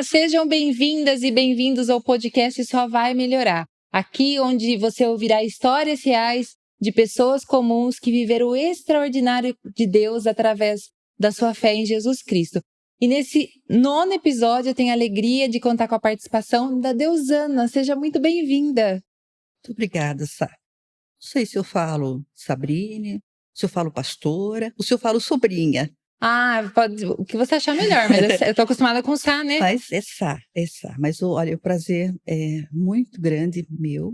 sejam bem-vindas e bem-vindos ao podcast Só Vai Melhorar. Aqui onde você ouvirá histórias reais de pessoas comuns que viveram o extraordinário de Deus através da sua fé em Jesus Cristo. E nesse 9º episódio eu tenho a alegria de contar com a participação da Deusana. Seja muito bem-vinda. Muito obrigada, Sá. Não sei se eu falo Sabrine, se eu falo pastora, ou se eu falo sobrinha. Pode, o que você achar melhor, mas eu tô acostumada com Sá, né? Mas é Sá. Mas olha, o prazer é muito grande meu,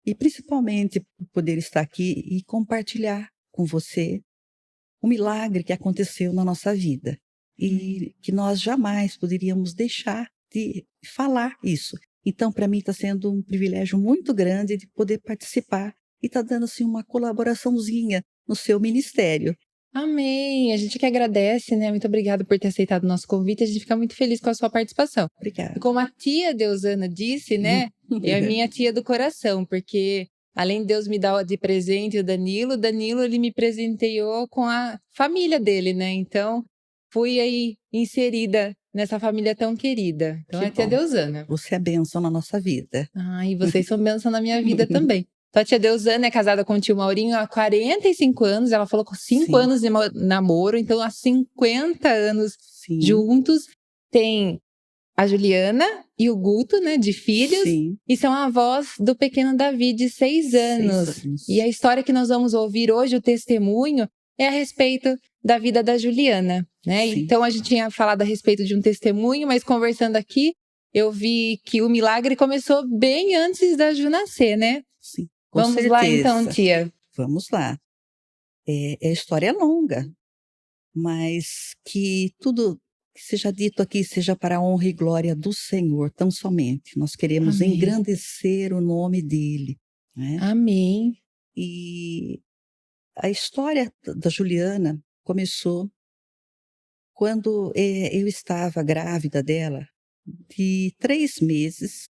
e principalmente por poder estar aqui e compartilhar com você o milagre que aconteceu na nossa vida. E que nós jamais poderíamos deixar de falar isso. Então, para mim, está sendo um privilégio muito grande de poder participar e está dando assim, uma colaboraçãozinha no seu ministério. Amém! A gente que agradece, né? Muito obrigada por ter aceitado o nosso convite. A gente fica muito feliz com a sua participação. Obrigada. E como a tia Deusana disse, né? É a minha tia do coração, porque além de Deus me dar de presente o Danilo ele me presenteou com a família dele, né? Então, fui aí inserida nessa família tão querida. Então, Que é a tia bom. Deusana. Você é bênção na nossa vida. E vocês são bênção na minha vida também. Então, a tia Deusana é casada com o tio Maurinho há 45 anos. Ela falou com 5 Sim. anos de namoro. Então, há 50 anos Sim. juntos. Tem a Juliana e o Guto, né, de filhos. Sim. E são avós do pequeno Davi, de 6 anos. 6 anos. E a história que nós vamos ouvir hoje, o testemunho, é a respeito da vida da Juliana, né? Sim. Então, a gente tinha falado a respeito de um testemunho, mas conversando aqui, eu vi que o milagre começou bem antes da Ju nascer, né? Sim, com Vamos certeza. lá então, tia. Vamos lá. A história é longa, mas que tudo que seja dito aqui seja para a honra e glória do Senhor, tão somente. Nós queremos Amém. engrandecer o nome dele, né? Amém. E a história da Juliana começou quando eu estava grávida dela, de 3 meses,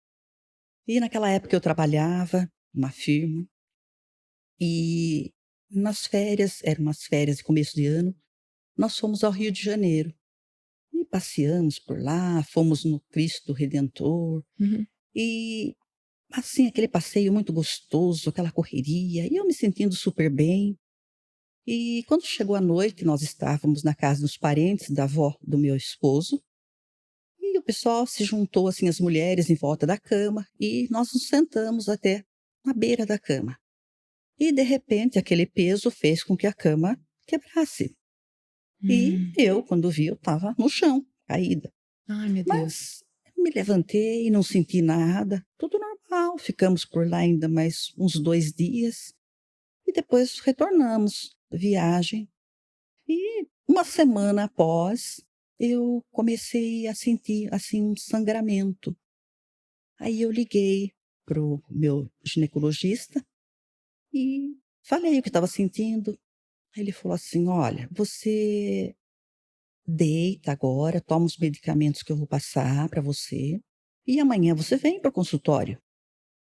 e naquela época eu trabalhava numa firma, e nas férias, eram umas férias de começo de ano, nós fomos ao Rio de Janeiro. E passeamos por lá, fomos no Cristo Redentor, Uhum. e assim, aquele passeio muito gostoso, aquela correria, e eu me sentindo super bem. E quando chegou a noite, nós estávamos na casa dos parentes da avó do meu esposo, e o pessoal se juntou, assim, as mulheres em volta da cama, e nós nos sentamos até na beira da cama. E, de repente, aquele peso fez com que a cama quebrasse. E eu, quando vi, eu estava no chão, caída. Ai, meu Deus. Mas me levantei, não senti nada, tudo normal. Ficamos por lá ainda mais uns 2 dias, e depois retornamos da viagem. E uma semana após, eu comecei a sentir, assim, um sangramento. Aí eu liguei para o meu ginecologista e falei o que estava sentindo. Aí ele falou assim: "Olha, você deita agora, toma os medicamentos que eu vou passar para você, e amanhã você vem para o consultório."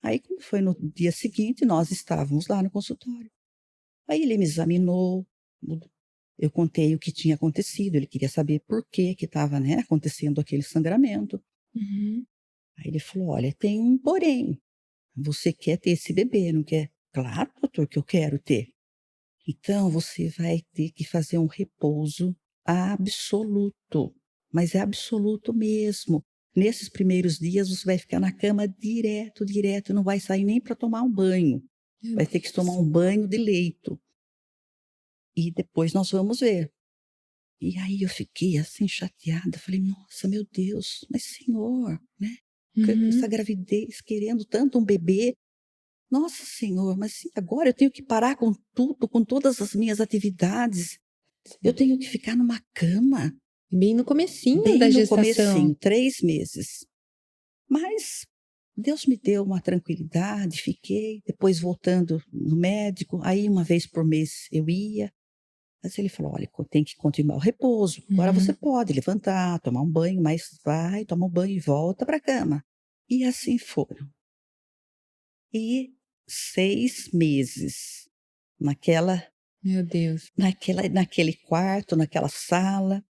Aí, quando foi no dia seguinte, nós estávamos lá no consultório. Aí ele me examinou, eu contei o que tinha acontecido, ele queria saber por que que estava, né, acontecendo aquele sangramento. Uhum. Aí ele falou: "Olha, tem um porém, você quer ter esse bebê, não quer?" "Claro, doutor, que eu quero ter." "Então você vai ter que fazer um repouso absoluto, mas é absoluto mesmo. Nesses primeiros dias você vai ficar na cama direto, direto, não vai sair nem para tomar um banho. Meu Vai ter que Deus. tomar um banho de leito. E depois nós vamos ver." E aí eu fiquei assim chateada, falei: "Nossa, meu Deus, mas Senhor, né, essa Uhum. gravidez, querendo tanto um bebê. Nossa Senhor, mas e agora eu tenho que parar com tudo, com todas as minhas atividades. Eu tenho que ficar numa cama." Bem no comecinho da Bem no gestação. comecinho, 3 meses. Mas Deus me deu uma tranquilidade, fiquei, depois voltando no médico, aí uma vez por mês eu ia, mas ele falou: "Olha, tem que continuar o repouso, agora você Uhum. pode levantar, tomar um banho, mas vai, toma um banho e volta para a cama." E assim foram. E 6 meses naquela Meu Deus. naquele quarto, naquela sala,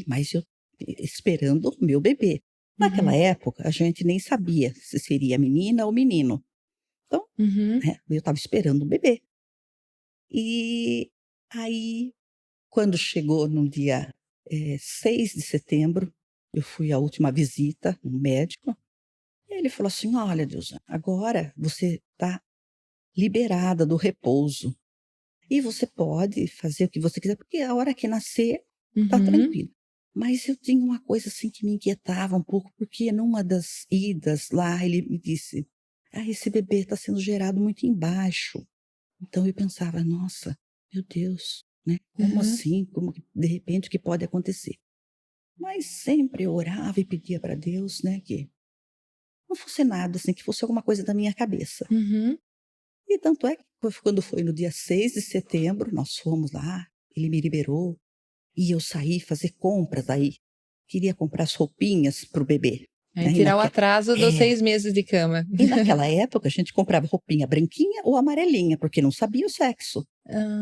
mas eu esperando o meu bebê. Naquela Uhum. época, a gente nem sabia se seria menina ou menino. Então, Uhum. né, eu estava esperando o bebê. E aí, quando chegou no dia, 6 de setembro, eu fui à última visita no médico, e ele falou assim: "Olha, Dilza, agora você está liberada do repouso e você pode fazer o que você quiser, porque a hora que nascer, tá Uhum. tranquilo". Mas eu tinha uma coisa, assim, que me inquietava um pouco, porque numa das idas lá, ele me disse: "Ah, esse bebê está sendo gerado muito embaixo". Então eu pensava: "Nossa, meu Deus, né, como Aham. assim? Como que de repente o que pode acontecer?". Mas sempre eu orava e pedia para Deus, né, que não fosse nada, assim, que fosse alguma coisa da minha cabeça. Uhum. E tanto é que quando foi no dia 6 de setembro, nós fomos lá, ele me liberou, e eu saí fazer compras aí, queria comprar as roupinhas para o bebê, Aí né, tirar o atraso dos é. 6 meses de cama. E naquela época a gente comprava roupinha branquinha ou amarelinha, porque não sabia o sexo.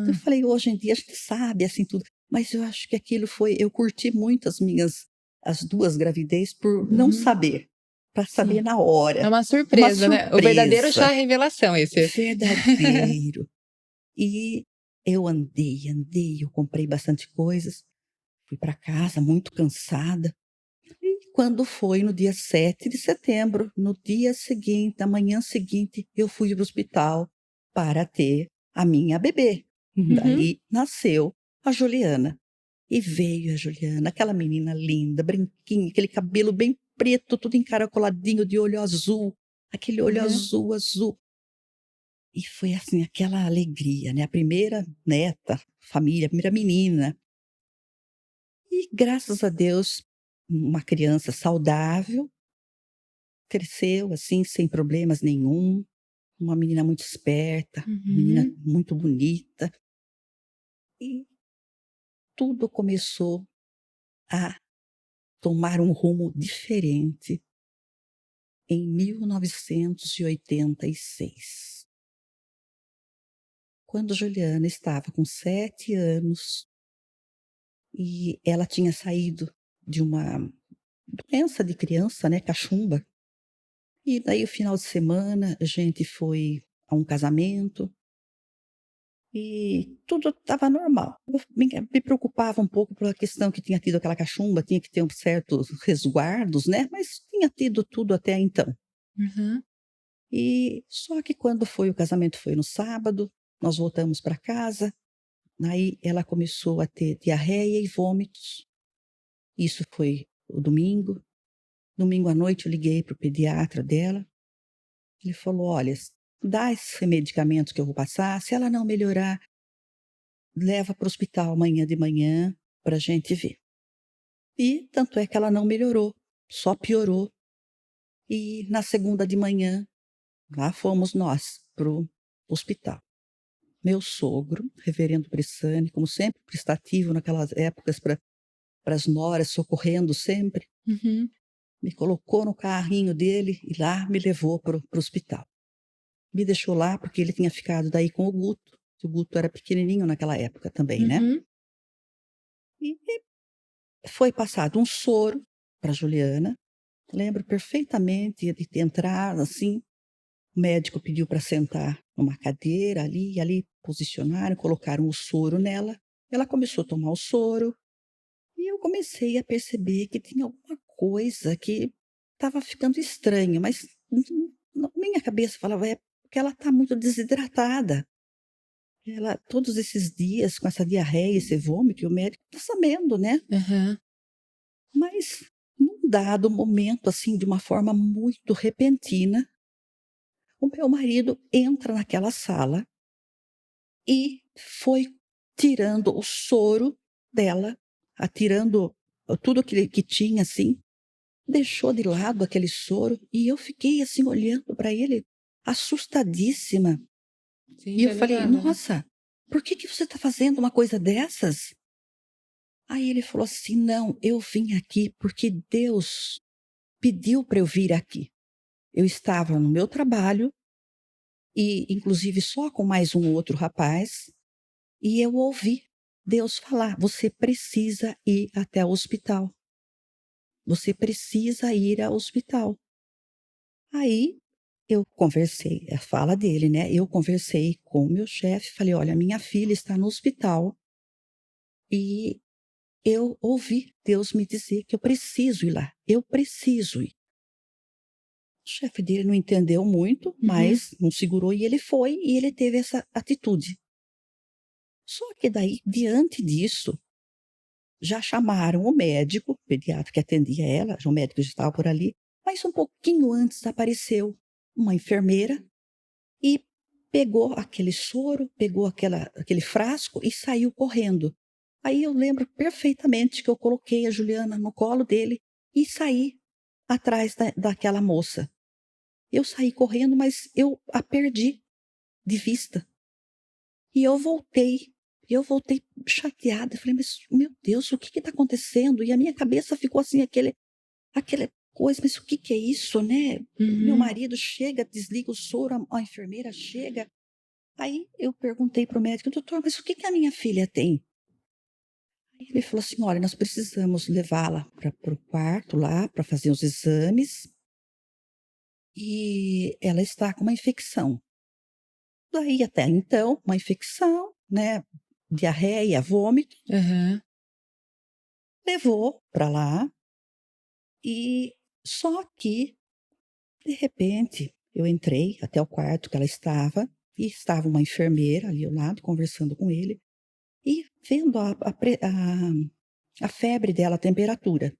Então eu Hã. falei: "Hoje em dia a gente sabe, assim, tudo", mas eu acho que aquilo foi, eu curti muito as 2 gravidez por não Uhum. saber, para saber Sim. na É hora. uma Uma surpresa, né. O verdadeiro chá surpresa, revelação esse. verdadeiro. E eu andei, andei, eu comprei bastante coisas, fui para casa muito cansada, e quando foi no dia 7 de setembro, no dia seguinte, na manhã seguinte, eu fui para o hospital para ter a minha bebê. Uhum. Daí nasceu a Juliana. E veio a Juliana, aquela menina linda, branquinha, aquele cabelo bem preto, tudo encaracoladinho, de olho azul, aquele olho Aham. azul, azul. E foi assim, aquela alegria, né, a primeira neta, família, a primeira menina. E graças a Deus, uma criança saudável, cresceu assim sem problemas nenhum, uma menina muito esperta, uma menina Uhum. muito bonita, e tudo começou a tomar um rumo diferente em 1986, quando Juliana estava com 7 anos, e ela tinha saído de uma doença de criança, né, cachumba. E daí o final de semana a gente foi a um casamento e tudo estava normal. Eu me preocupava um pouco pela questão que tinha tido aquela cachumba, tinha que ter um certos resguardos, né, mas tinha tido tudo até então. Uhum. E só que quando foi o casamento, foi no sábado, nós voltamos para casa, aí ela começou a ter diarreia e vômitos. Isso foi o domingo. Domingo à noite eu liguei para o pediatra dela. Ele falou: "Olha, dá esse medicamento que eu vou passar, se ela não melhorar, leva para o hospital amanhã de manhã para a gente ver". E tanto é que ela não melhorou, só piorou. E na segunda de manhã, lá fomos nós para o hospital. Meu sogro, reverendo Bressane, como sempre prestativo naquelas épocas para as noras, socorrendo sempre, Uhum. me colocou no carrinho dele e lá me levou para o hospital. Me deixou lá, porque ele tinha ficado daí com o Guto era pequenininho naquela época também, né. Uhum. E foi passado um soro para Juliana, lembro perfeitamente de ter entrado, assim, o médico pediu para sentar numa cadeira ali, e ali posicionaram, colocaram o soro nela, ela começou a tomar o soro, e eu comecei a perceber que tinha alguma coisa que estava ficando estranho, mas na minha cabeça falava: "É porque ela está muito desidratada". Ela todos esses dias com essa diarreia, esse vômito, e o médico tá sabendo, né. Aham. Mas num dado momento, assim, de uma forma muito repentina, o meu marido entra naquela sala e foi tirando o soro dela, tirando tudo que tinha, assim, deixou de lado aquele soro, e eu fiquei, assim, olhando para ele, assustadíssima. Sim, E eu falei: familiar, né. "Nossa, por que que você está fazendo uma coisa dessas?". Aí ele falou assim: "Não, eu vim aqui porque Deus pediu para eu vir aqui". Eu estava no meu trabalho e inclusive só com mais um outro rapaz, e eu ouvi Deus falar: "Você precisa ir até o hospital". você precisa ir ao hospital. Aí eu conversei, é a fala dele, né, eu conversei com o meu chefe, falei: "Olha, minha filha está no hospital e eu ouvi Deus me dizer que eu preciso ir lá, eu preciso ir". O chefe dele não entendeu muito, Uhum. mas não segurou e ele foi, e ele teve essa atitude. Só que daí, diante disso, já chamaram o médico, o pediatra que atendia ela, já o médico já estava por ali, mas um pouquinho antes apareceu uma enfermeira e pegou aquele soro, pegou aquele frasco e saiu correndo. Aí eu lembro perfeitamente que eu coloquei a Juliana no colo dele e saí atrás daquela moça. Eu saí correndo, mas eu a perdi de vista. E eu voltei chateada, falei: "Mas, meu Deus, o que está acontecendo?" E a minha cabeça ficou assim, aquela coisa: "Mas o que que é isso, né?" Meu Uhum. marido chega, desliga o soro, a enfermeira chega. Aí eu perguntei para o médico: "Doutor, mas o que que a minha filha tem?" Aí ele falou assim: "Olha, nós precisamos levá-la para o quarto lá, para fazer os exames, e ela está com uma infecção." Daí até então, uma infecção, né, diarreia, vômito, Aham. levou para lá e só que, de repente, eu entrei até o quarto que ela estava, e estava uma enfermeira ali ao lado conversando com ele, e vendo a febre dela, a temperatura.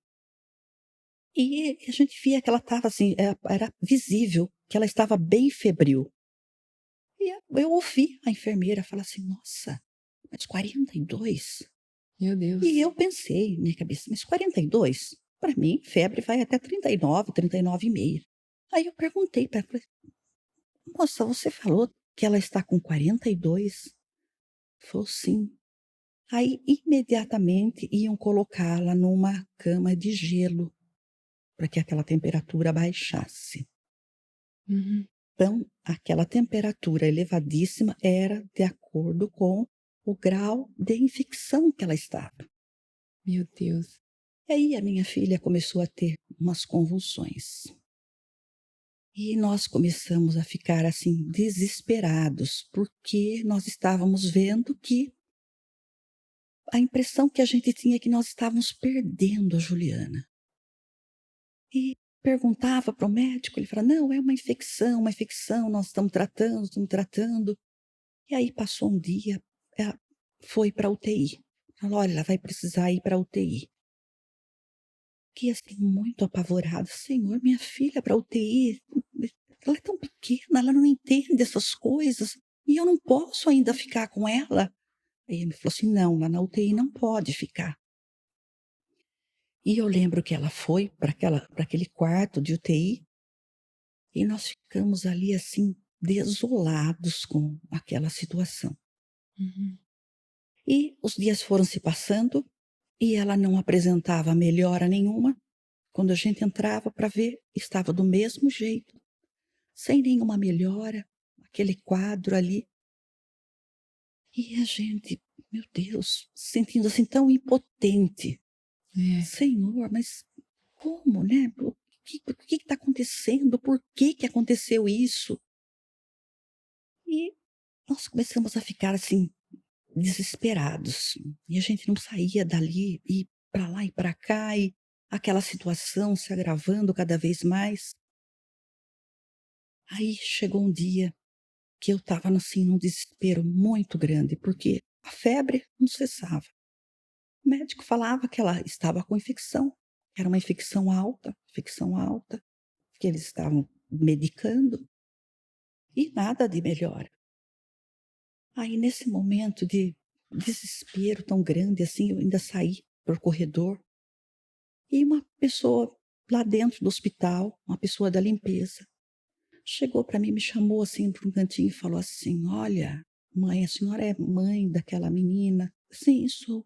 E a gente via que ela estava assim, era visível que ela estava bem febril. E eu ouvi a enfermeira falar assim: "Nossa, mas 42?" Meu E Deus. eu pensei, na minha cabeça: "Mas 42? Para mim, febre vai até 39, 39,5." Aí eu perguntei para ela, falei: "Moça, você falou que ela está com 42?" Falou: "Sim." Aí, imediatamente, iam colocá-la numa cama de gelo, para que aquela temperatura baixasse. Uhum. Então, aquela temperatura elevadíssima era de acordo com o grau de infecção que ela estava. Meu Deus. E aí a minha filha começou a ter umas convulsões. E nós começamos a ficar assim desesperados, porque nós estávamos vendo que a impressão que a gente tinha é que nós estávamos perdendo a Juliana. E perguntava para o médico, ele falava: "Não, é uma infecção, nós estamos tratando, estamos tratando." E aí passou um dia, ela foi pra UTI. Falou: "Olha, ela vai precisar ir pra UTI." Fiquei assim muito apavorada: "Senhor, minha filha pra UTI? Ela é tão pequena, ela não entende essas coisas, e eu não posso ainda ficar com ela." Aí ele me falou assim: "Não, lá na UTI não pode ficar." E eu lembro que ela foi para aquele quarto de UTI, e nós ficamos ali, assim, desolados com aquela situação. Uhum. E os dias foram se passando, e ela não apresentava melhora nenhuma. Quando a gente entrava para ver, estava do mesmo jeito, sem nenhuma melhora, aquele quadro ali. E a gente, meu Deus, se sentindo assim tão impotente. É. Senhor, mas como, né? O que está acontecendo? Por que que aconteceu isso? E nós começamos a ficar assim, desesperados. E a gente não saía dali, e para lá e para cá, e aquela situação se agravando cada vez mais. Aí chegou um dia que eu estava assim num desespero muito grande, porque a febre não cessava. O médico falava que ela estava com infecção, era uma infecção alta, que eles estavam medicando, e nada de melhora. Aí nesse momento de desespero tão grande assim, eu ainda saí para o corredor, e uma pessoa lá dentro do hospital, uma pessoa da limpeza, chegou para mim, me chamou assim para um cantinho e falou assim: "Olha, mãe, a senhora é mãe daquela menina?" "Sim, sou."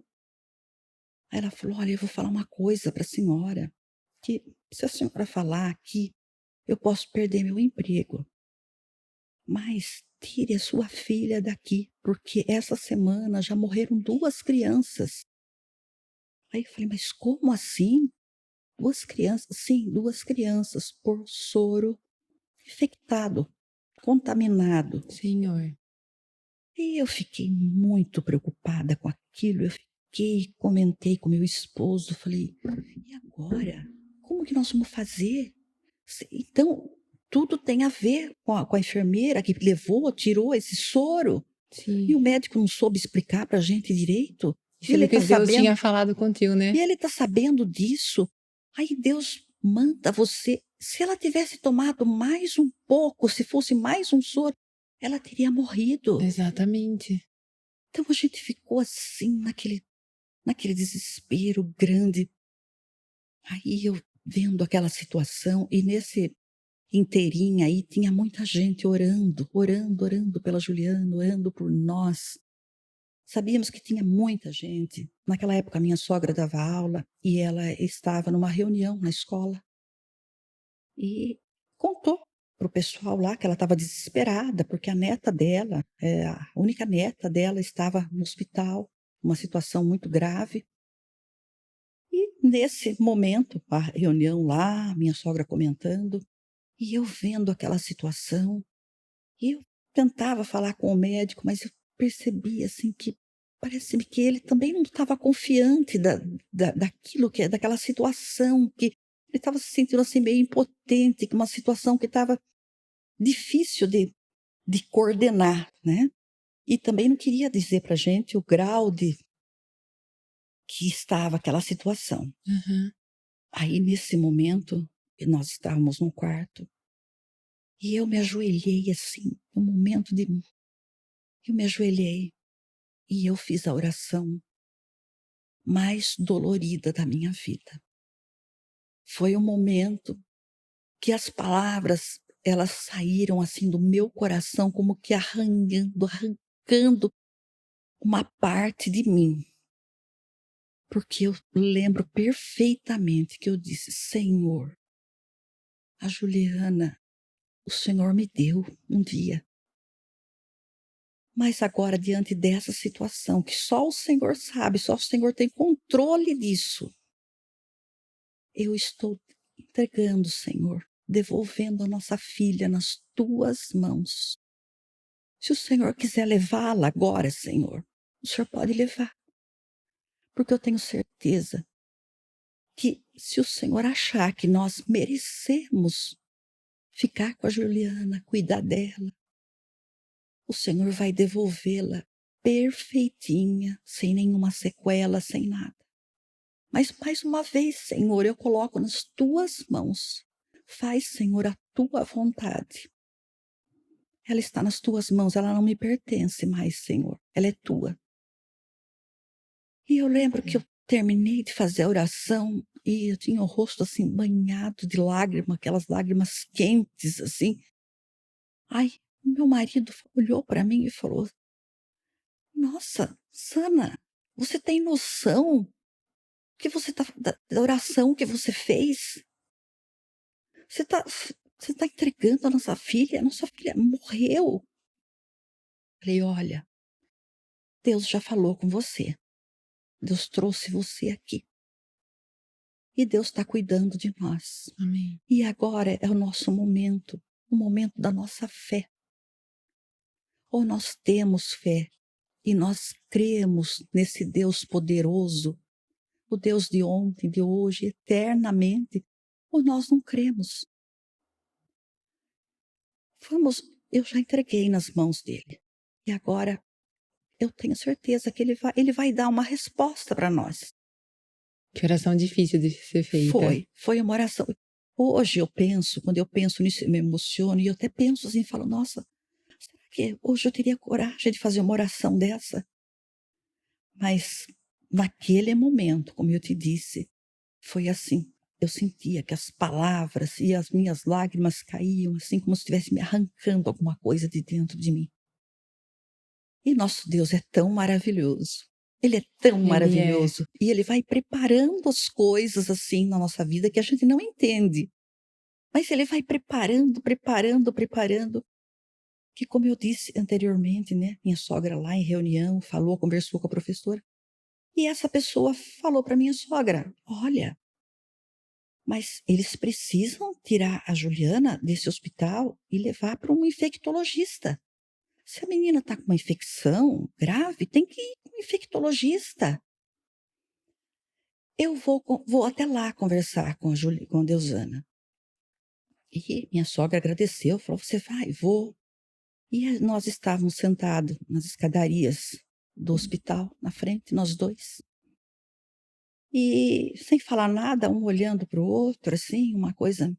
Aí ela falou: "Olha, eu vou falar uma coisa para a senhora, que se a senhora falar aqui, eu posso perder meu emprego, mas tire a sua filha daqui, porque essa semana já morreram 2 crianças." Aí eu falei: "Mas como assim?" 2 crianças, sim, 2 crianças por soro infectado, contaminado. Senhor. E eu fiquei muito preocupada com aquilo, eu fiquei, comentei com meu esposo, falei: "E agora? Como que nós vamos fazer?" Então, tudo tem a ver com a enfermeira que levou, tirou esse soro, e Sim. o médico não soube explicar para a gente direito, E e ele sendo que está Deus sabendo tinha falado contigo, e né? ele está sabendo disso, aí Deus manda você, se ela tivesse tomado mais um pouco, se fosse mais um soro, ela teria morrido. Exatamente. Então a gente ficou assim, naquele desespero grande. Aí eu vendo aquela situação, e nesse inteirinho aí tinha muita gente orando, orando, orando pela Juliana, orando por nós. Sabíamos que tinha muita gente. Naquela época a minha sogra dava aula e ela estava numa reunião na escola e contou para o pessoal lá que ela estava desesperada, porque a neta dela, a única neta dela estava no hospital, uma situação muito grave. E nesse momento, a reunião lá, minha sogra comentando, e eu vendo aquela situação, e eu tentava falar com o médico, mas eu percebi assim que parece-me que ele também não estava confiante daquilo que é daquela situação, que ele estava se sentindo assim meio impotente, que uma situação que estava difícil de coordenar, né? E também não queria dizer para gente o grau de que estava aquela situação. Aham. Aí nesse momento, nós estávamos num quarto, e eu me ajoelhei assim, no momento de eu me ajoelhei, e eu fiz a oração mais dolorida da minha vida. Foi um momento que as palavras, elas saíram assim do meu coração como que arrancando uma parte de mim. Porque eu lembro perfeitamente que eu disse: "Senhor, a Juliana, o Senhor me deu um dia. Mas agora, diante dessa situação, que só o Senhor sabe, só o Senhor tem controle disso, eu estou entregando, Senhor, devolvendo a nossa filha nas tuas mãos. Se o Senhor quiser levá-la agora, Senhor, o Senhor pode levar, porque eu tenho certeza que se o Senhor achar que nós merecemos ficar com a Juliana, cuidar dela, o Senhor vai devolvê-la perfeitinha, sem nenhuma sequela, sem nada. Mas mais uma vez, Senhor, eu coloco nas tuas mãos. Faz, Senhor, a tua vontade. Ela está nas tuas mãos, ela não me pertence mais, Senhor. Ela é tua. E eu lembro que eu terminei de fazer a oração e eu tinha o rosto assim banhado de lágrimas, aquelas lágrimas quentes assim. Ai, meu marido olhou para mim e falou: "Nossa, Sana, você tem noção que você tá da oração que você fez? Você tá entregando a nossa filha morreu." Falei: "Olha, Deus já falou com você. Deus trouxe você aqui. E Deus está cuidando de nós. Amém. E agora é o nosso momento, o momento da nossa fé. Ou nós temos fé e nós cremos nesse Deus poderoso, o Deus de ontem, de hoje, eternamente, ou nós não cremos." Eu já entreguei nas mãos dele. E agora eu tenho certeza que ele vai dar uma resposta para nós. Que oração difícil de ser feita. Foi uma oração. Hoje eu penso, quando eu penso nisso, eu me emociono e eu até penso assim, falo: "Nossa, será que hoje eu teria coragem de fazer uma oração dessa?" Mas naquele momento, como eu te disse, foi assim. Eu sentia que as palavras e as minhas lágrimas caíam, assim como se estivesse me arrancando alguma coisa de dentro de mim. E nosso Deus é tão maravilhoso. Ele é tão Ele é. maravilhoso. E ele vai preparando as coisas assim na nossa vida que a gente não entende. Mas ele vai preparando, preparando, preparando. Que como eu disse anteriormente, né? Minha sogra lá em reunião falou, conversou com a professora. E essa pessoa falou para minha sogra: "Olha, mas eles precisam tirar a Juliana desse hospital e levar para um infectologista. Se a menina está com uma infecção grave, tem que ir com um infectologista. Eu vou até lá conversar com a Deusana. E minha sogra agradeceu, falou: "Você vai?" "Vou". E nós estávamos sentados nas escadarias do hospital, na frente, nós 2. E sem falar nada, um olhando para o outro, assim, uma coisa.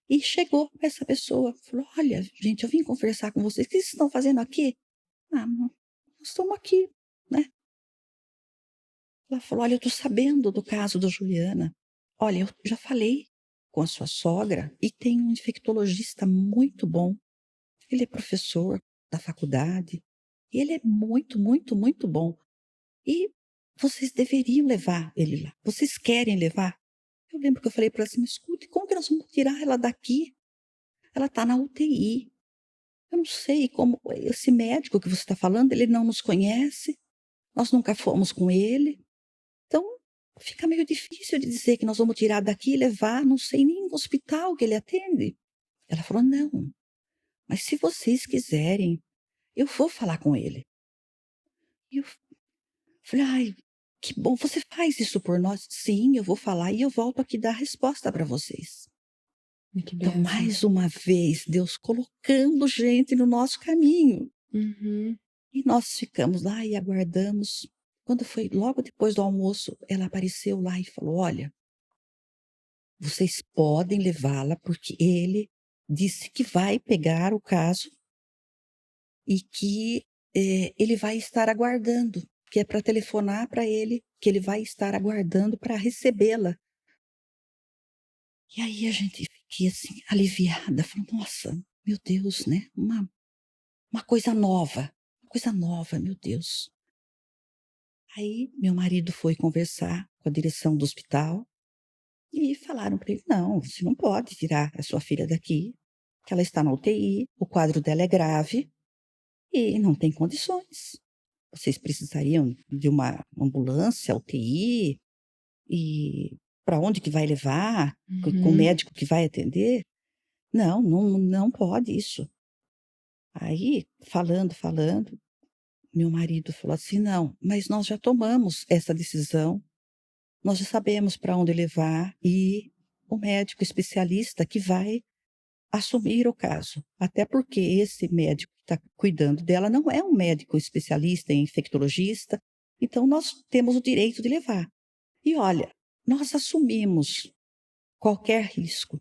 E chegou essa pessoa, falou: "Olha, gente, eu vim conversar com vocês, o que vocês estão fazendo aqui?" "Ah, nós estamos aqui, né". Ela falou: "Olha, eu estou sabendo do caso da Juliana. Olha, eu já falei com a sua sogra e tem um infectologista muito bom. Ele é professor da faculdade e ele é muito, muito, muito bom. E vocês deveriam levar ele lá. Vocês querem levar?" Eu lembro que eu falei para ela assim: "Mas escute, como que nós vamos tirar ela daqui? Ela está na UTI. Eu não sei como esse médico que você está falando, ele não nos conhece, nós nunca fomos com ele. Então, fica meio difícil de dizer que nós vamos tirar daqui e levar, não sei nem o hospital que ele atende." Ela falou: "Não, mas se vocês quiserem, eu vou falar com ele." E eu falei: "Ai, que bom, você faz isso por nós?" "Sim, eu vou falar e eu volto aqui dar a resposta para vocês." Que Então, bênção. mais uma vez, Deus colocando gente no nosso caminho. Uhum. E nós ficamos lá e aguardamos. Quando foi logo depois do almoço, ela apareceu lá e falou: "Olha, vocês podem levá-la, porque ele disse que vai pegar o caso e que, ele vai estar aguardando, que é para telefonar para ele, que ele vai estar aguardando para recebê-la." E aí a gente fiquei assim, aliviada, falou: "Nossa, meu Deus, né, uma coisa nova, meu Deus." Aí meu marido foi conversar com a direção do hospital e falaram para ele: "Não, você não pode tirar a sua filha daqui, que ela está na UTI, o quadro dela é grave e não tem condições. Vocês precisariam de uma ambulância, UTI, e para onde que vai levar? Com o Uhum. médico que vai atender? Não, não pode isso." Aí, falando, meu marido falou assim: "Não, mas nós já tomamos essa decisão, nós já sabemos para onde levar e o médico especialista que vai assumir o caso. Até porque esse médico que está cuidando dela não é um médico especialista em infectologista, então nós temos o direito de levar. E olha, nós assumimos qualquer risco."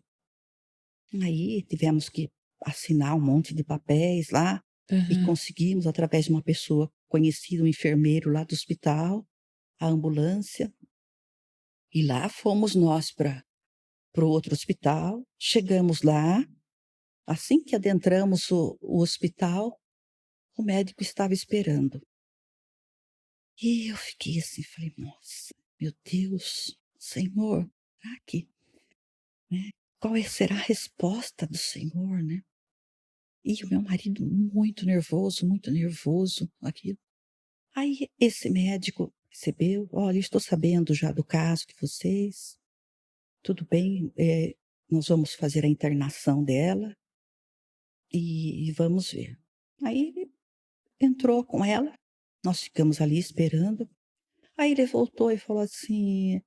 Aí tivemos que assinar um monte de papéis lá e Aham. conseguimos, através de uma pessoa conhecida, um enfermeiro lá do hospital, a ambulância. E lá fomos nós para o outro hospital. Chegamos lá, assim que adentramos o hospital, o médico estava esperando. E eu fiquei assim, falei: "Nossa, meu Deus, Senhor, será que, né, será a resposta do Senhor, né?" E o meu marido muito nervoso, aquilo. Aí esse médico recebeu: "Olha, estou sabendo já do caso de vocês, tudo bem, nós vamos fazer a internação dela e vamos ver." Aí ele entrou com ela, nós ficamos ali esperando. Aí ele voltou e falou assim: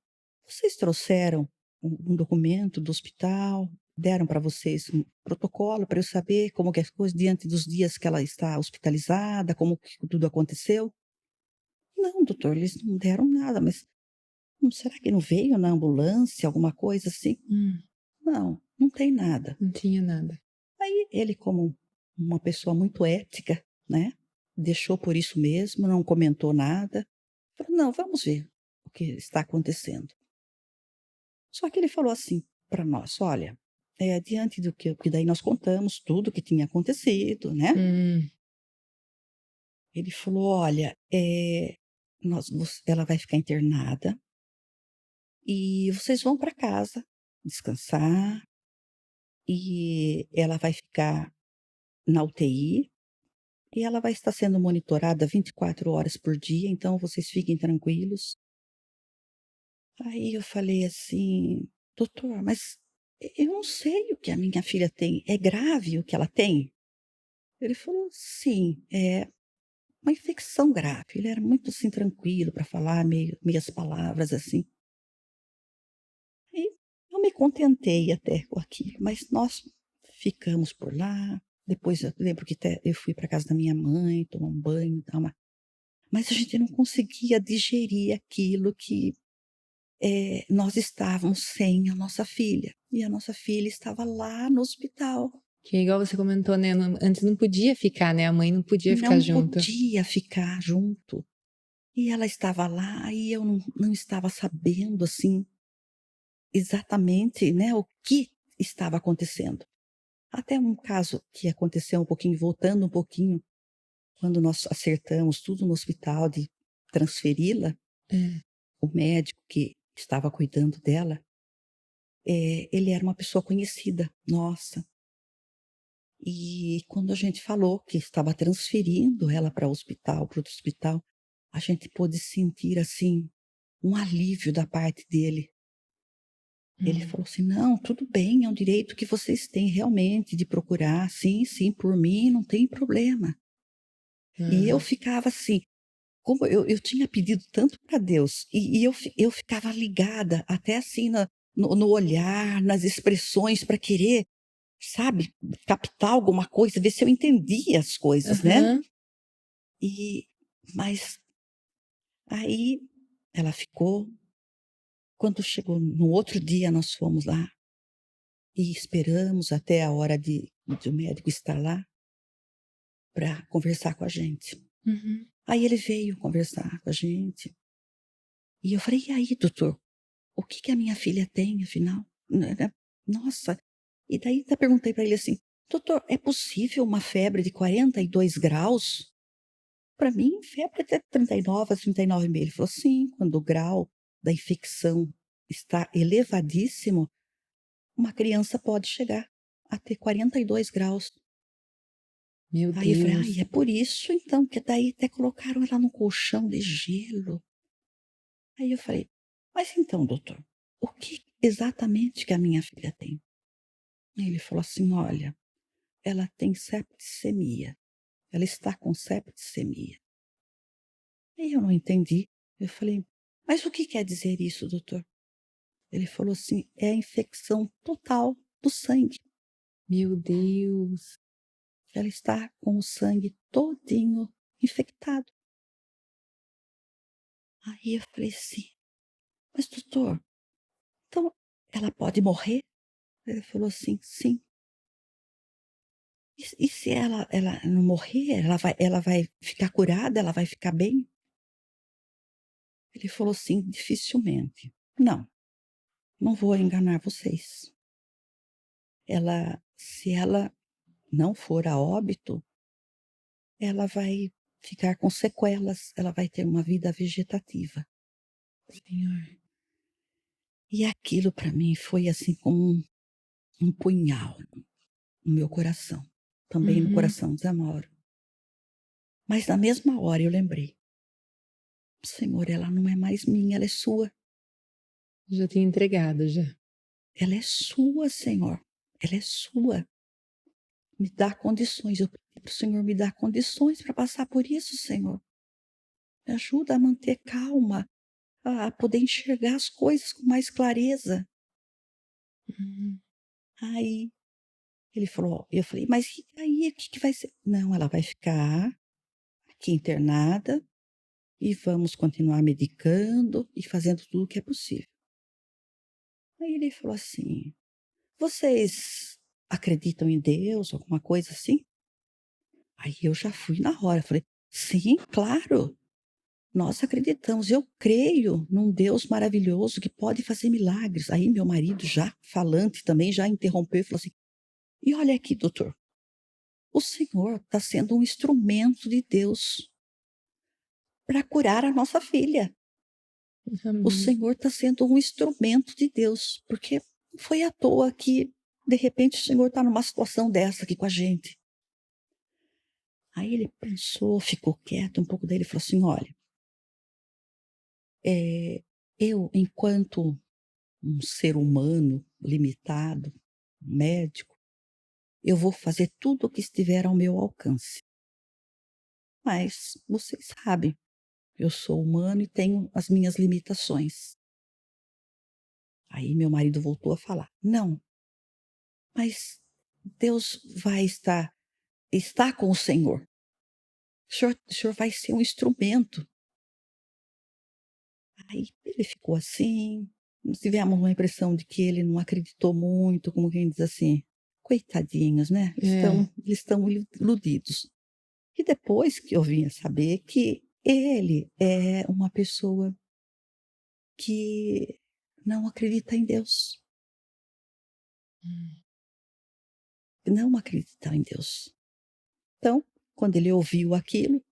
"Vocês trouxeram um documento do hospital? Deram para vocês um protocolo para eu saber como que é as coisas diante dos dias que ela está hospitalizada, como que tudo aconteceu?" "Não, doutor, eles não deram nada, mas será que não veio na ambulância, alguma coisa assim?" Hum. "Não, não tem nada." Não tinha nada. Aí ele, como uma pessoa muito ética, né, deixou por isso mesmo, não comentou nada. Falou: "Não, vamos ver o que está acontecendo." Só que ele falou assim para nós: "Olha, diante do que daí nós contamos tudo o que tinha acontecido, né." Hum. Ele falou: "Olha, ela vai ficar internada e vocês vão para casa descansar e ela vai ficar na UTI e ela vai estar sendo monitorada 24 horas por dia, então vocês fiquem tranquilos." Aí eu falei assim doutor, mas eu não sei o que a minha filha tem, é grave o que ela tem? Ele falou: "Sim, é uma infecção grave". Ele era muito, assim, tranquilo para falar, meias palavras, assim. E eu me contentei até com aquilo, mas nós ficamos por lá, depois eu lembro que até eu fui para casa da minha mãe, tomar um banho, dar uma mas a gente não conseguia digerir aquilo que, nós estávamos sem a nossa filha, e a nossa filha estava lá no hospital. Que igual você comentou, né, antes não podia ficar, né, a mãe não podia ficar Não junto. podia ficar junto. E ela estava lá e eu não estava sabendo, assim, exatamente, né, o que estava acontecendo. Até um caso que aconteceu um pouquinho, voltando um pouquinho, quando nós acertamos tudo no hospital de transferi-la, Hã. o médico que estava cuidando dela, ele era uma pessoa conhecida nossa. E quando a gente falou que estava transferindo ela para outro hospital, a gente pôde sentir, assim, um alívio da parte dele. Ele Hum. falou assim: "Não, tudo bem, é um direito que vocês têm realmente de procurar. Sim, sim, por mim não tem problema". E eu Aham. ficava assim, como eu tinha pedido tanto para Deus, e eu ficava ligada até assim no olhar, nas expressões para querer, sabe, captar alguma coisa, ver se eu entendia as coisas, né. Aham. E mas aí ela ficou, quando chegou no outro dia nós fomos lá e esperamos até a hora de o médico estar lá para conversar com a gente. Uhum. Aí ele veio conversar com a gente, e eu falei: "E aí doutor, o que que a minha filha tem afinal?" Né. Nossa, e daí até perguntei para ele assim: "Doutor, é possível uma febre de 42 graus? Para mim febre até 39 a 39,5". Ele falou: "Sim, quando o grau da infecção está elevadíssimo, uma criança pode chegar a ter 42 graus". Meu Aí eu falei: "Ai, Deus. é por isso então, que daí até colocaram ela num colchão de gelo". Aí eu falei: "Mas então doutor, o que exatamente que a minha filha tem?". Aí ele falou assim: "Olha, ela tem septicemia, ela está com septicemia". Aí eu não entendi, eu falei: "Mas o que quer dizer isso doutor?". Ele falou assim: "É a infecção total do sangue, Meu Deus. ela está com o sangue todinho infectado". Aí eu falei assim: "Mas doutor, então ela pode morrer?". Ele falou assim: "Sim". E se ela não morrer, ela vai ficar curada, ela vai ficar bem?". Ele falou assim: "Dificilmente. Não, não vou enganar vocês. Se ela não for a óbito, ela vai ficar com sequelas, ela vai ter uma vida vegetativa". Senhor. E aquilo para mim foi assim como um punhal no meu coração, também no Uhum. coração de Zamora. Mas na mesma hora eu lembrei: "Senhor, ela não é mais minha, ela é sua. Já tinha entregado já. Ela é sua, Senhor, ela é sua. Me dá condições". Eu pedi para o Senhor me dar condições para passar por isso, Senhor. Me ajuda a manter calma, a poder enxergar as coisas com mais clareza. Uhum. Aí ele falou, eu falei: "Mas e aí, o que que vai ser?". "Não, ela vai ficar aqui internada e vamos continuar medicando e fazendo tudo o que é possível". Aí ele falou assim: "Vocês acreditam em Deus, alguma coisa assim?". Aí eu já fui na hora, falei: "Sim, claro, nós acreditamos, eu creio num Deus maravilhoso que pode fazer milagres". Aí meu marido, já falante também, já interrompeu e falou assim: "E olha aqui doutor, o senhor está sendo um instrumento de Deus para curar a nossa filha. O Amém. senhor está sendo um instrumento de Deus, porque não foi à toa que, de repente, o senhor está numa situação dessa aqui com a gente". Aí ele pensou, ficou quieto um pouco, daí ele falou assim: "Olha, eu enquanto um ser humano limitado, médico, eu vou fazer tudo o que estiver ao meu alcance. Mas vocês sabem, eu sou humano e tenho as minhas limitações. Aí meu marido voltou a falar: "Não, mas Deus vai está com o senhor. O senhor vai ser um instrumento". Aí ele ficou assim, nós tivemos uma impressão de que ele não acreditou muito, como quem diz assim: "Coitadinhos, né, É. eles estão iludidos". E depois que eu vim a saber que ele é uma pessoa que não acredita em Deus, Hum. não acredita em Deus. Então, quando ele ouviu aquilo,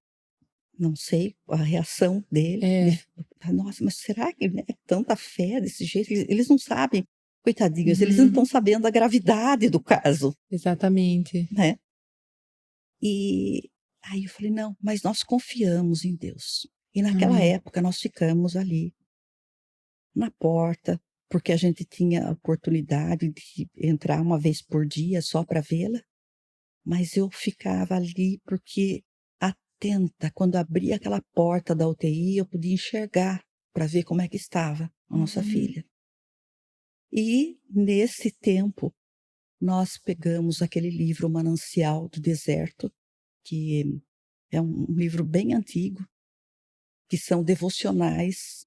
não sei a reação dele, ele É. falou: "Nossa, mas será que, né, tanta fé desse jeito?". Eles não sabem, coitadinhos, eles não Uhum. estão sabendo a gravidade do caso, Exatamente. né. E aí eu falei: "Não, mas nós confiamos em Deus". E naquela Amém. época nós ficamos ali na porta, porque a gente tinha a oportunidade de entrar uma vez por dia só para vê-la, mas eu ficava ali porque atenta, quando abria aquela porta da UTI, eu podia enxergar para ver como é que estava a nossa Uhum. filha. E nesse tempo, nós pegamos aquele livro O Manancial do Deserto, que é um livro bem antigo, que são devocionais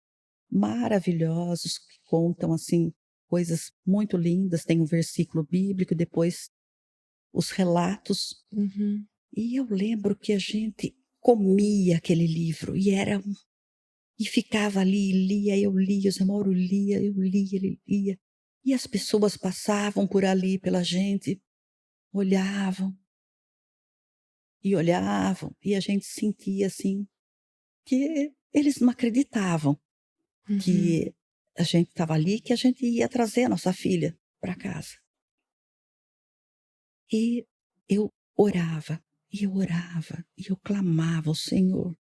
maravilhosos, que contam, assim, coisas muito lindas, tem um versículo bíblico, depois os relatos. Uhum. E eu lembro que a gente comia aquele livro e ficava ali e lia, eu lia, o Zé Mauro lia, eu lia, ele lia. E as pessoas passavam por ali pela gente, olhavam e olhavam, e a gente sentia, assim, que eles não acreditavam Uhum. que a gente estava ali, que a gente ia trazer a nossa filha para casa. E eu orava, e eu orava, e eu clamava ao Senhor.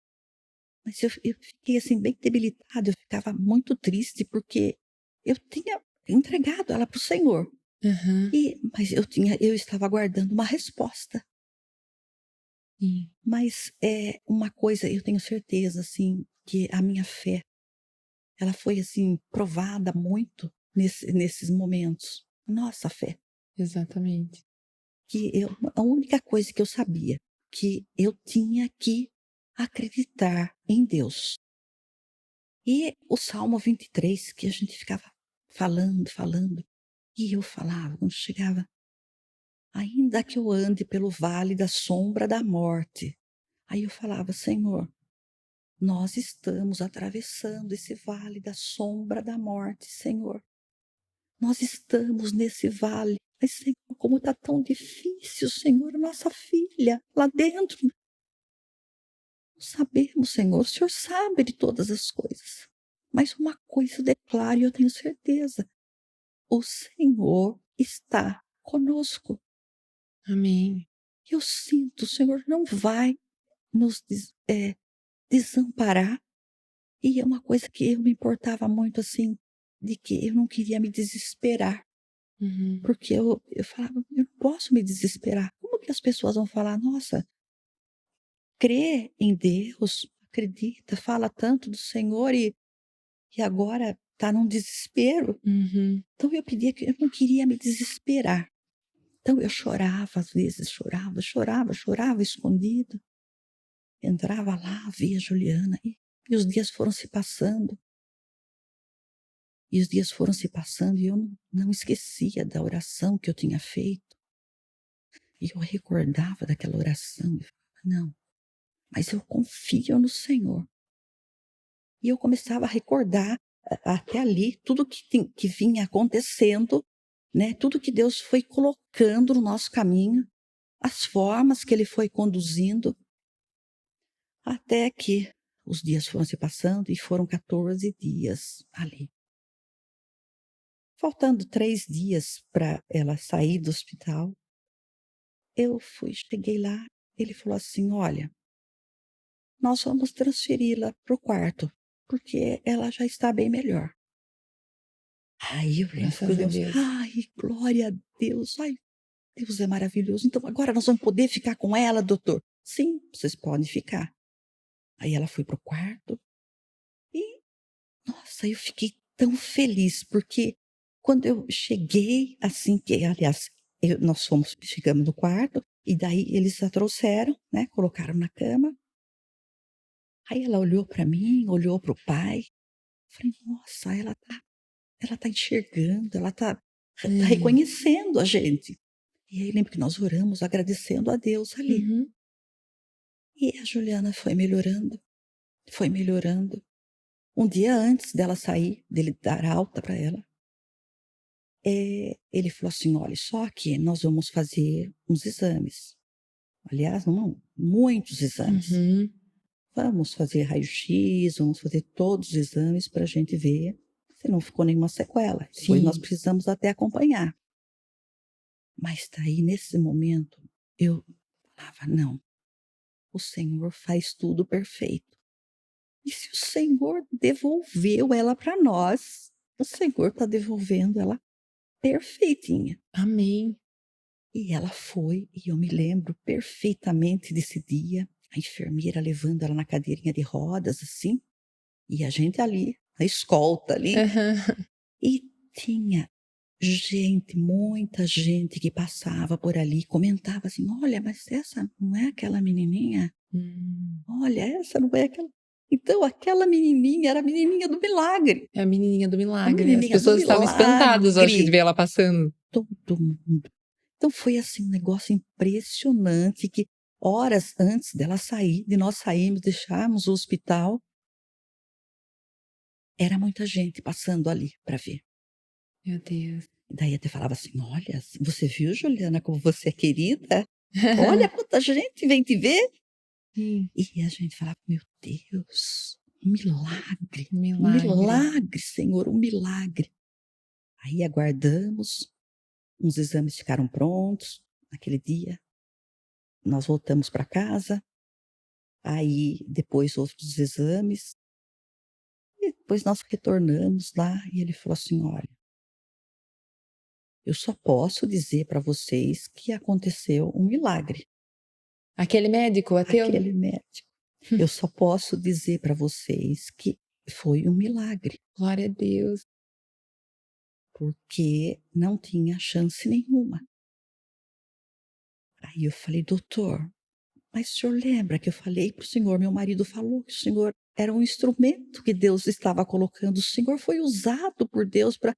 Mas eu fiquei, assim, bem debilitada, eu ficava muito triste, porque eu tinha entregado ela para o Senhor. Aham. Mas eu estava aguardando uma resposta. Sim. Mas, é uma coisa eu tenho certeza, assim, que a minha fé, ela foi, assim, provada muito nesses momentos. Nossa fé. Exatamente. Que eu a única coisa que eu sabia, que eu tinha que acreditar em Deus. E o Salmo 23 que a gente ficava falando, falando, e eu falava quando chegava: "Ainda que eu ande pelo vale da sombra da morte", aí eu falava: "Senhor, nós estamos atravessando esse vale da sombra da morte, Senhor. Nós estamos nesse vale, mas Senhor, como está tão difícil, Senhor, nossa filha lá dentro. Sabemos, Senhor, o Senhor sabe de todas as coisas. Mas uma coisa eu declaro e eu tenho certeza: o Senhor está conosco. Amém. Eu sinto, o Senhor não vai nos desamparar. E é uma coisa que eu me importava muito, assim, de que eu não queria me desesperar, Uhum. porque eu falava: "Eu não posso me desesperar. Como que as pessoas vão falar: 'Nossa, crê em Deus, acredita, fala tanto do Senhor e agora está num desespero'". Uhum. Então eu não queria me desesperar. Então eu chorava às vezes, chorava, chorava, chorava escondido. Entrava lá, via a Juliana e os dias foram se passando, e os dias foram se passando e eu não esquecia da oração que eu tinha feito. E eu recordava daquela oração e falava: "Não, mas eu confio no Senhor". E eu começava a recordar até ali tudo que vinha acontecendo, né, tudo que Deus foi colocando no nosso caminho, as formas que Ele foi conduzindo, até que os dias foram se passando e foram 14 dias ali. Faltando 3 dias para ela sair do hospital, cheguei lá, ele falou assim: "Olha, nós vamos transferi-la para o quarto, porque ela já está bem melhor". Aí eu lembro que Graças a Deus, Deus. ai, glória a Deus, ai, Deus é maravilhoso. Então agora nós vamos poder ficar com ela, doutor? Sim, vocês podem ficar. Aí ela foi pro quarto e, nossa, eu fiquei tão feliz, porque quando eu cheguei, assim, que aliás, nós ficamos no quarto, e daí eles a trouxeram, né, colocaram na cama. Aí ela olhou para mim, olhou para o pai, falei: "Nossa, ela tá enxergando, ela tá É. reconhecendo a gente". E aí lembro que nós oramos agradecendo a Deus ali. Uhum. E a Juliana foi melhorando, foi melhorando. Um dia antes dela sair, dele dar alta para ela, ele falou assim: "Olha, só que nós vamos fazer uns exames". Aliás, não, muitos exames. Uhum. Vamos fazer raio-x, vamos fazer todos os exames para a gente ver se não ficou nenhuma sequela. Depois nós Sim. precisamos até acompanhar. Mas daí, nesse momento, eu falava: "Não, o Senhor faz tudo perfeito. E se o Senhor devolveu ela para nós, o Senhor está devolvendo ela perfeitinha". Amém. E ela foi, e eu me lembro perfeitamente desse dia, a enfermeira levando ela na cadeirinha de rodas, assim, e a gente ali, a escolta ali, Aham. e tinha gente, muita gente que passava por ali, comentava assim: "Olha, mas essa não é aquela menininha? Hum. Olha, essa não é aquela". Então aquela menininha era a menininha do milagre, É a menininha do a milagre. As menininha do pessoas estavam espantadas, eu acho, de ver milagre, ela passando. todo mundo. Então foi, assim, um negócio impressionante que horas antes dela sair, de nós sairmos, deixarmos o hospital, era muita gente passando ali para ver. Meu Deus. E daí até falava assim: "Olha, você viu, Juliana, como você é querida? Olha quanta gente vem te ver". Sim, E a gente falava: "Meu Deus, um milagre. milagre, Senhor, um milagre". Aí aguardamos, uns exames ficaram prontos naquele dia, nós voltamos para casa, aí depois outros exames, e depois nós retornamos lá e ele falou assim: "Olha, eu só posso dizer para vocês que aconteceu um milagre". Aquele médico ateu? Aquele médico. Eu só posso dizer para vocês que foi um milagre, Glória a Deus. porque não tinha chance nenhuma. Aí eu falei: "Doutor, mas o senhor lembra que eu falei para o senhor, meu marido falou que o senhor era um instrumento que Deus estava colocando, o senhor foi usado por Deus para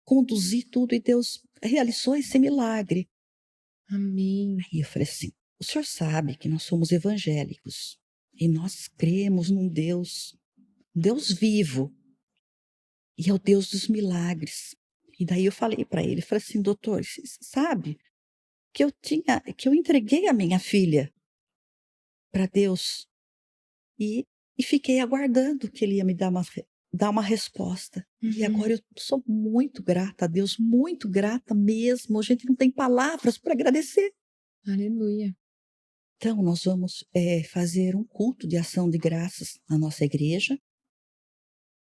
conduzir tudo e Deus realizou esse milagre". Amém. Aí eu falei assim: "O senhor sabe que nós somos evangélicos e nós cremos num Deus vivo, e é o Deus dos milagres". E daí eu falei para ele, falei assim: "Doutor, você sabe que eu entreguei a minha filha para Deus e fiquei aguardando que ele ia me dar uma resposta. E Uhum. agora eu sou muito grata a Deus, muito grata mesmo, a gente não tem palavras para agradecer". Aleluia. Então nós vamos, fazer um culto de ação de graças na nossa igreja.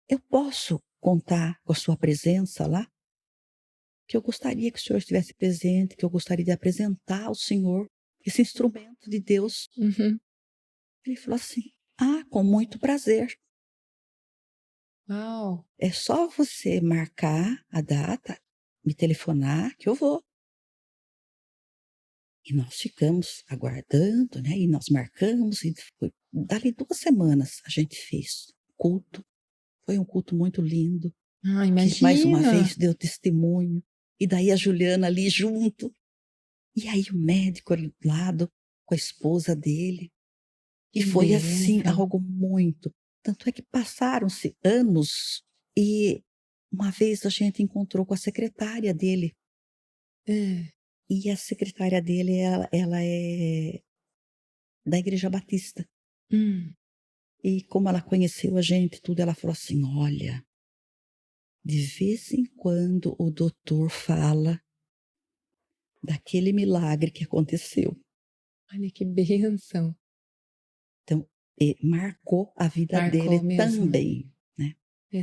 Eu posso contar com a sua presença lá? Que eu gostaria que o senhor estivesse presente, que eu gostaria de apresentar ao senhor esse instrumento de Deus. Uhum. Ele falou assim: "Ah, com muito prazer. Uau. É só você marcar a data, me telefonar que eu vou". E nós ficamos aguardando, né, e nós marcamos e foi dali 2 semanas a gente fez culto. Foi um culto muito lindo, Ah, que mais uma imagina. vez deu testemunho, e daí a Juliana ali junto. E aí o médico ali do lado, com a esposa dele, e Que foi assim, bênção. algo muito, tanto é que passaram-se anos, e uma vez a gente encontrou com a secretária dele, Hã. e a secretária dele ela é da Igreja Batista. Hum. E como ela conheceu a gente tudo, ela falou assim: "Olha, de vez em quando o doutor fala daquele milagre que aconteceu". Olha que bênção. Então, marcou a vida Marcou dele mesmo. também, né.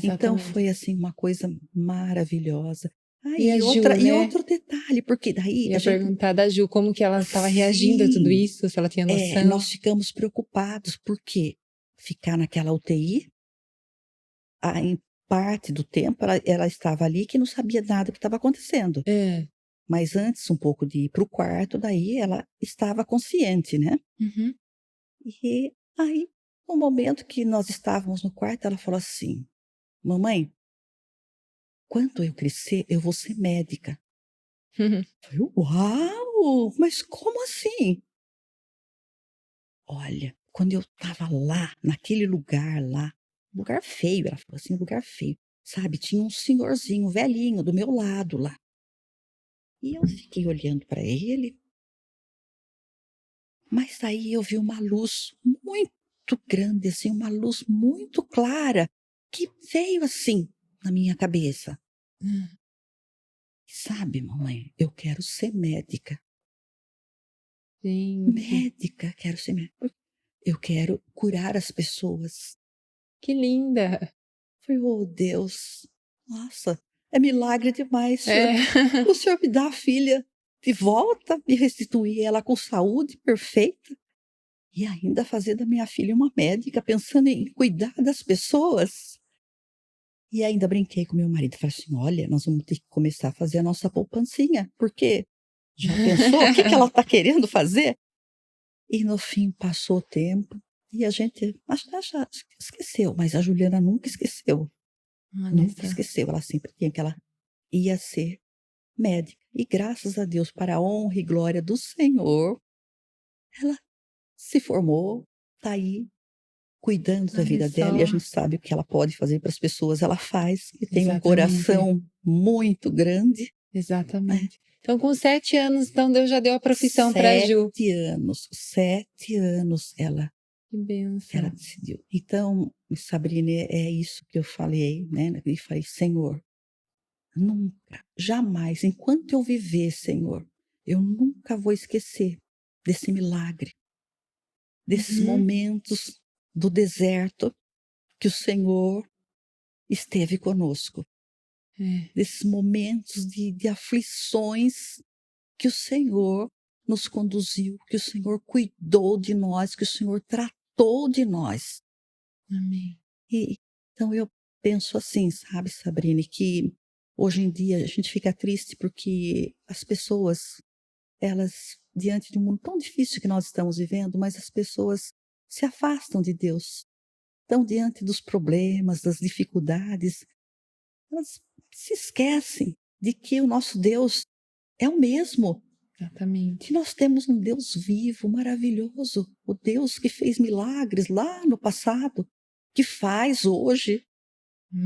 Então Exatamente. foi, assim, uma coisa maravilhosa. Ah, E a e Ju, outra e né? outro detalhe, porque daí a Ia gente perguntar da Ju como que ela estava reagindo a tudo sim, isso, se ela tinha noção. nós ficamos preocupados, porque ficar naquela UTI, em parte do tempo ela estava ali que não sabia nada do que estava acontecendo. Hã. Mas antes um pouco de ir para o quarto, daí ela estava consciente, né. Uhum. E aí, no momento que nós estávamos no quarto, ela falou assim: "Mamãe, quando eu crescer, eu vou ser médica". Eu falei: "Uau! Mas como assim?". "Olha, quando eu estava lá, naquele lugar feio", ela falou assim, lugar feio, sabe, tinha um senhorzinho velhinho do meu lado lá. E eu fiquei olhando para ele, mas aí eu vi uma luz muito grande, assim, uma luz muito clara, que veio assim na minha cabeça. Hã. "Sabe, mamãe, eu quero ser médica. Gente, Médica, quero ser médica. Eu quero curar as pessoas". que linda. Falei: "Oh, Deus, nossa, é milagre demais, É. o senhor me dá a filha de volta, me restituir ela com saúde perfeita, e ainda fazer da minha filha uma médica, pensando em cuidar das pessoas". E ainda brinquei com meu marido, falei assim: "Olha, nós vamos ter que começar a fazer a nossa poupancinha, porque já pensou o que que ela está querendo fazer?". E no fim passou o tempo, e a gente acho que já esqueceu, mas a Juliana nunca esqueceu, Olha nunca só. esqueceu, ela sempre tinha que ela ia ser médica. E graças a Deus, para a honra e glória do Senhor, ela se formou, está aí cuidando da Olha vida dela, e a só. gente sabe o que ela pode fazer para as pessoas, ela faz, e tem um Exatamente, coração muito grande, né. exatamente. Então com 7 anos, então Deus já deu a profissão pra Ju. 7 anos Que ela bênção. decidiu. Então, Sabrina, é isso que eu falei, né, e falei: "Senhor, nunca, jamais, enquanto eu viver, Senhor, eu nunca vou esquecer desse milagre, desses Uhum. momentos do deserto que o Senhor esteve conosco, É, desses momentos de aflições que o Senhor nos conduziu, que o Senhor cuidou de nós, que o Senhor tratou de nós". amém. E então eu penso assim, sabe, Sabrina, que hoje em dia a gente fica triste porque as pessoas, elas, diante de um mundo tão difícil que nós estamos vivendo, mas as pessoas se afastam de Deus. Estão diante dos problemas, das dificuldades, elas se esquecem de que o nosso Deus é o mesmo, que Exatamente. nós temos um Deus vivo, maravilhoso, o Deus que fez milagres lá no passado, que faz hoje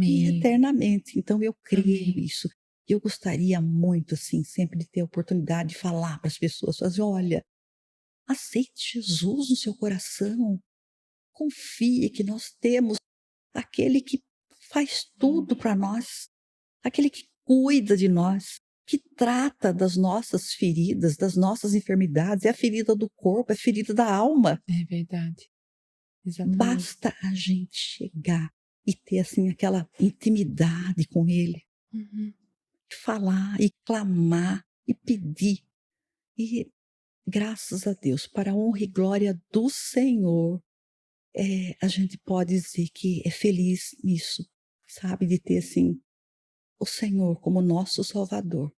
e Amém, eternamente. Então eu creio amém. nisso. Eu gostaria muito, assim, sempre de ter a oportunidade de falar para as pessoas, falar assim: "Olha, aceite Jesus no seu coração, confie que nós temos aquele que faz tudo para nós, aquele que cuida de nós, que trata das nossas feridas, das nossas enfermidades, é a ferida do corpo, é a ferida da alma". É verdade, exatamente. Basta a gente chegar e ter, assim, aquela intimidade com ele, Uhum. falar e clamar e pedir. E graças a Deus, para a honra e glória do Senhor, a gente pode dizer que é feliz nisso, sabe, de ter, assim, o Senhor como nosso Salvador,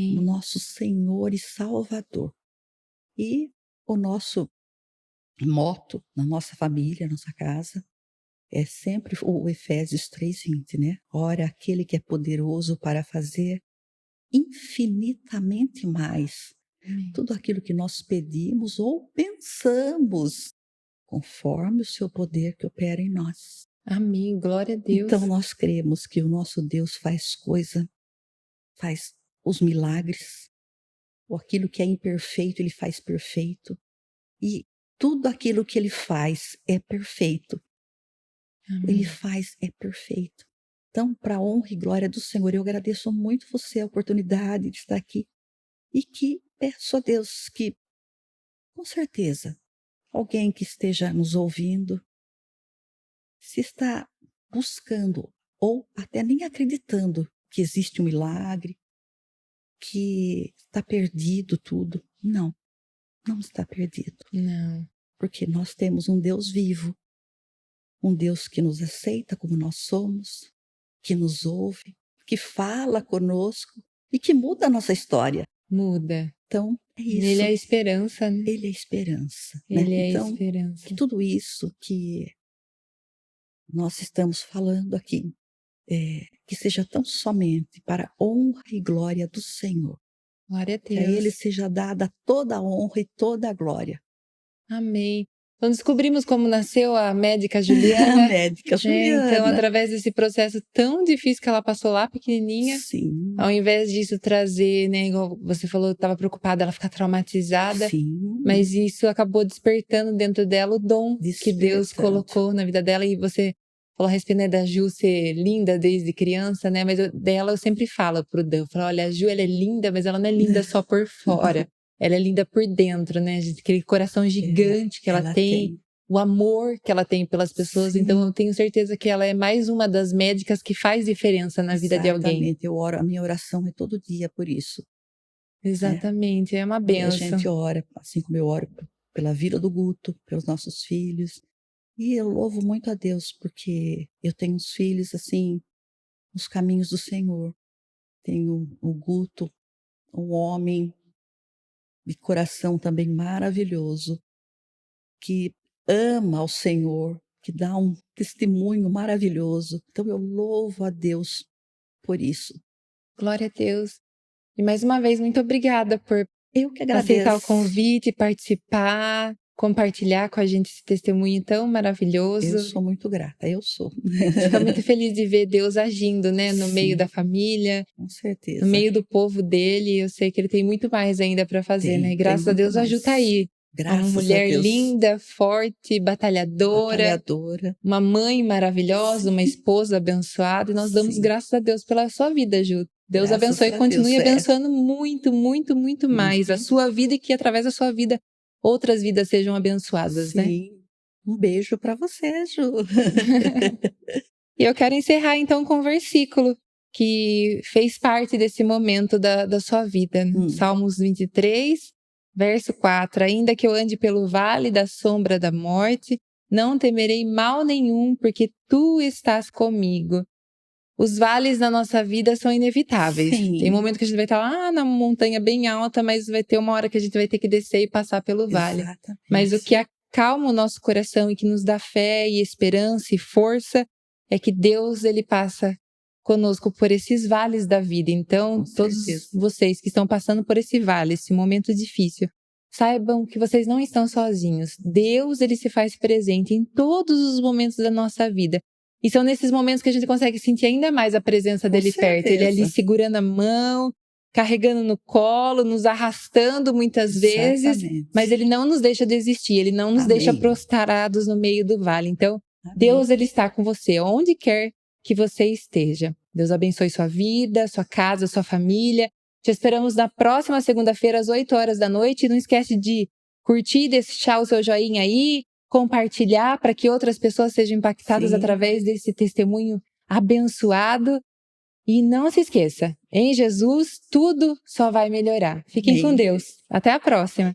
como Amém. nosso Senhor e Salvador. E o nosso moto na nossa família, nossa casa, é sempre o Efésios 3:20, né. "Ora aquele que é poderoso para fazer infinitamente mais, Amém. tudo aquilo que nós pedimos ou pensamos, conforme o seu poder que opera em nós". Amém, glória a Então Deus. nós cremos que o nosso Deus faz os milagres, ou aquilo que é imperfeito, ele faz perfeito, e tudo aquilo que ele faz é perfeito. Ele Amém. faz é perfeito. Então, para a honra e glória do Senhor, eu agradeço muito você a oportunidade de estar aqui, e que peço a Deus que, com certeza, alguém que esteja nos ouvindo, se está buscando ou até nem acreditando que existe um milagre, que está perdido tudo. Não, não está perdido, Não. porque nós temos um Deus vivo, um Deus que nos aceita como nós somos, que nos ouve, que fala conosco e que muda a nossa história. Muda. Então, é Ele é isso. a esperança, né? Ele é a esperança, né? Ele é a Então, esperança. que tudo isso que nós estamos falando aqui, que seja tão somente para a honra e glória do Senhor. Glória a Que a Ele Deus. seja dada toda a honra e toda a glória. Amém. Então descobrimos como nasceu a médica A Juliana. médica Então, Juliana. através desse processo tão difícil que ela passou lá pequenininha, Sim, ao invés disso trazer, né, igual você falou, estava preocupada, ela ficar traumatizada, sim. mas isso acabou despertando dentro dela o dom que Deus Despertando. colocou na vida dela. E você falou a respeito, né, da Ju ser linda desde criança, né, mas dela eu sempre falo pro Dan, eu falo, olha, a Ju, ela é linda, mas ela não é linda só por fora, ela é linda por dentro, né, aquele coração gigante que ela tem. O amor que ela tem pelas pessoas. Sim. Então eu tenho certeza que ela é mais uma das médicas que faz diferença na vida de alguém. Exatamente, eu oro, a minha oração é todo dia por isso. Exatamente, é uma E a bênção. gente ora, assim como eu oro pela vida do Guto, pelos nossos filhos. E eu louvo muito a Deus, porque eu tenho uns filhos, assim, nos caminhos do Senhor. Tenho o Guto, um homem de coração também maravilhoso, que ama ao Senhor, que dá um testemunho maravilhoso. Então eu louvo a Deus por isso. Glória a Deus. E mais uma vez, muito obrigada por Eu que agradeço. aceitar o convite, participar, compartilhar com a gente esse testemunho tão maravilhoso. Eu sou muito grata, eu sou. Fica muito feliz de ver Deus agindo, né, no meio Sim, da família, com certeza. no meio do povo dele. Eu sei que ele tem muito mais ainda para fazer, né? E graças a muito Deus a Ju mais. tá aí. Graças Uma mulher a Deus. linda, forte, batalhadora, uma mãe maravilhosa, Sim. uma esposa abençoada. E nós damos Sim. graças a Deus pela sua vida, Ju. Deus Graças abençoe e a continue Deus, abençoando muito, muito, muito mais a sua vida, e que através da sua vida outras vidas sejam abençoadas, né? Sim. Um beijo para você, Ju. E eu quero encerrar então com um versículo que fez parte desse momento da sua vida. Salmos 23, verso 4. Ainda que eu ande pelo vale da sombra da morte, não temerei mal nenhum, porque tu estás comigo. Os vales na nossa vida são inevitáveis. Sim. Tem momento que a gente vai estar lá na montanha bem alta, mas vai ter uma hora que a gente vai ter que descer e passar pelo vale. Exatamente. Mas o que acalma o nosso coração e que nos dá fé e esperança e força é que Deus, ele passa conosco por esses vales da vida. Então, todos vocês que estão passando por esse vale, esse momento difícil, saibam que vocês não estão sozinhos. Deus, ele se faz presente em todos os momentos da nossa vida. E são nesses momentos que a gente consegue sentir ainda mais a presença dele perto. Ele ali segurando a mão, carregando no colo, nos arrastando muitas vezes, mas ele não nos deixa desistir, ele não nos deixa prostrados no meio do vale. Então, Deus, ele está com você, onde quer que você esteja. Deus abençoe sua vida, sua casa, sua família. Te esperamos na próxima segunda-feira, às 8 horas da noite. E não esquece de curtir, deixar o seu joinha aí, compartilhar para que outras pessoas sejam impactadas através desse testemunho abençoado. E não se esqueça, em Jesus tudo só vai melhorar. Fiquem com Deus. Até a próxima.